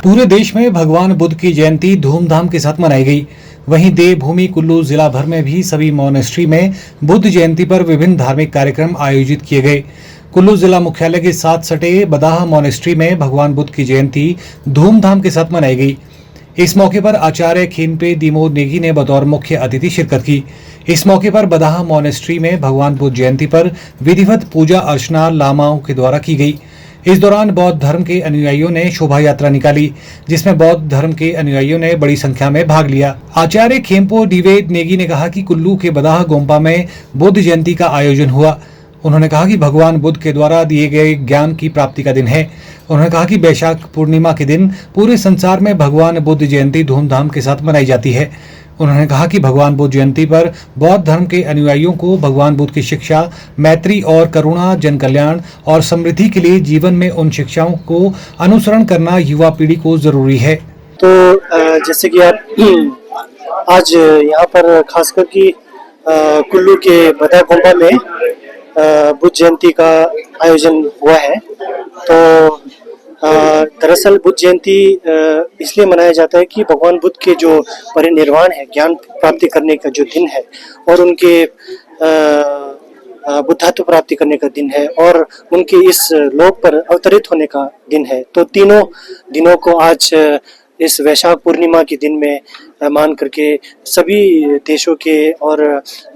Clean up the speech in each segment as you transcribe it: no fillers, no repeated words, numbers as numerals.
पूरे देश में भगवान बुद्ध की जयंती धूमधाम के साथ मनाई गई। वहीं देवभूमि कुल्लू जिला भर में भी सभी मॉनेस्ट्री में बुद्ध जयंती पर विभिन्न धार्मिक कार्यक्रम आयोजित किए गए। कुल्लू जिला मुख्यालय के साथ सटे बदाह मॉनेस्ट्री में भगवान बुद्ध की जयंती धूमधाम के साथ मनाई गई। इस मौके पर आचार्य खीनपे दिमो नेगी ने बतौर मुख्य अतिथि शिरकत की। इस मौके पर बदाह मॉनेस्ट्री में भगवान बुद्ध जयंती पर विधिवत पूजा अर्चना लामाओं के द्वारा की गई। इस दौरान बौद्ध धर्म के अनुयायियों ने शोभा यात्रा निकाली, जिसमें बौद्ध धर्म के अनुयायियों ने बड़ी संख्या में भाग लिया। आचार्य खेम्पो डिवे नेगी ने कहा कि कुल्लू के बदाह गोम्पा में बुद्ध जयंती का आयोजन हुआ। उन्होंने कहा कि भगवान बुद्ध के द्वारा दिए गए ज्ञान की प्राप्ति का दिन है। उन्होंने कहा कि वैशाख पूर्णिमा के दिन पूरे संसार में भगवान बुद्ध जयंती धूमधाम के साथ मनाई जाती है। उन्होंने कहा कि भगवान बुद्ध जयंती पर बौद्ध धर्म के अनुयायियों को भगवान बुद्ध की शिक्षा, मैत्री और करुणा, जन कल्याण और समृद्धि के लिए जीवन में उन शिक्षाओं को अनुसरण करना युवा पीढ़ी को जरूरी है। तो जैसे कि आप आज यहाँ पर खासकर कि कुल्लू के बदाह गोम्पा में बुद्ध जयंती का आयोजन हुआ है। तो दरअसल बुद्ध जयंती इसलिए मनाया जाता है कि भगवान बुद्ध के जो परिनिर्वाण है, ज्ञान प्राप्ति करने का जो दिन है और उनके बुद्धत्व प्राप्ति करने का दिन है और उनके इस लोक पर अवतरित होने का दिन है। तो तीनों दिनों को आज इस वैशाख पूर्णिमा के दिन में मान करके सभी देशों के और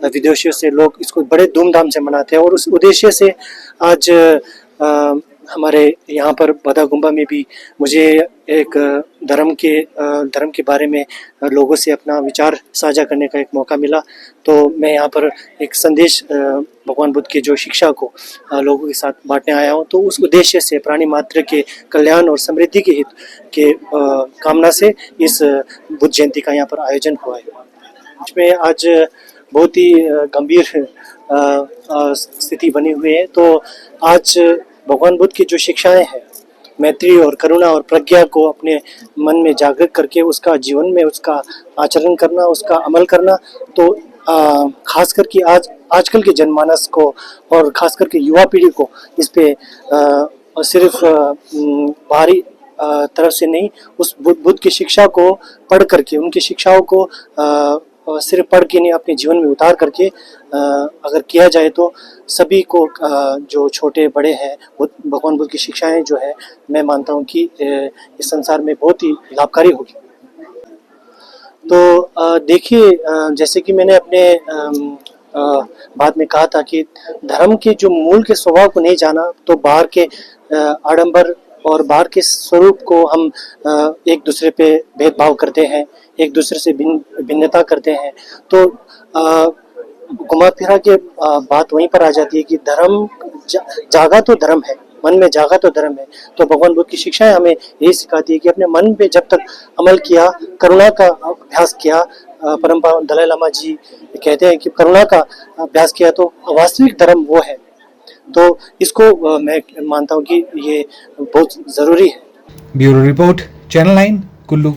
विदेशियों से लोग इसको बड़े धूमधाम से मनाते हैं। और उस उद्देश्य से आज हमारे यहाँ पर बदाह गोम्पा में भी मुझे एक धर्म के बारे में लोगों से अपना विचार साझा करने का एक मौका मिला। तो मैं यहाँ पर एक संदेश भगवान बुद्ध की जो शिक्षा को लोगों के साथ बांटने आया हूँ। तो उस उद्देश्य से प्राणी मात्र के कल्याण और समृद्धि के हित के कामना से इस बुद्ध जयंती का यहाँ पर आयोजन हुआ है। इसमें आज बहुत ही गंभीर स्थिति बनी हुई है। तो आज भगवान बुद्ध की जो शिक्षाएं हैं, मैत्री और करुणा और प्रज्ञा को अपने मन में जागृत करके उसका जीवन में उसका आचरण करना, उसका अमल करना, तो खास करके आजकल के जनमानस को और खास करके युवा पीढ़ी को इस पे सिर्फ बाहरी तरफ से नहीं, उस बुद्ध की शिक्षा को पढ़ करके, उनकी शिक्षाओं को सिर्फ पढ़ के नहीं, अपने जीवन में उतार करके अगर किया जाए तो सभी को जो छोटे बड़े हैं भगवान बुद्ध की शिक्षाएं जो है, मैं मानता हूं कि इस संसार में बहुत ही लाभकारी होगी। तो देखिए, जैसे कि मैंने अपने बात में कहा था कि धर्म के जो मूल के स्वभाव को नहीं जाना तो बाहर के आडंबर और बाहर के स्वरूप को हम एक दूसरे पे भेदभाव करते हैं, एक दूसरे से भिन्नता करते हैं। तो घुमा फिरा के बात वहीं पर आ जाती है कि धर्म जागा तो धर्म है, मन में जागा तो धर्म है। तो भगवान बुद्ध की शिक्षाएं हमें यही सिखाती है कि अपने मन पे जब तक अमल किया, करुणा का अभ्यास किया, परम दलाई लामा जी कहते हैं कि करुणा का अभ्यास किया तो वास्तविक धर्म वो है। तो इसको मैं मानता हूँ कि ये बहुत जरूरी है। Bureau report, channel 9, Kullu.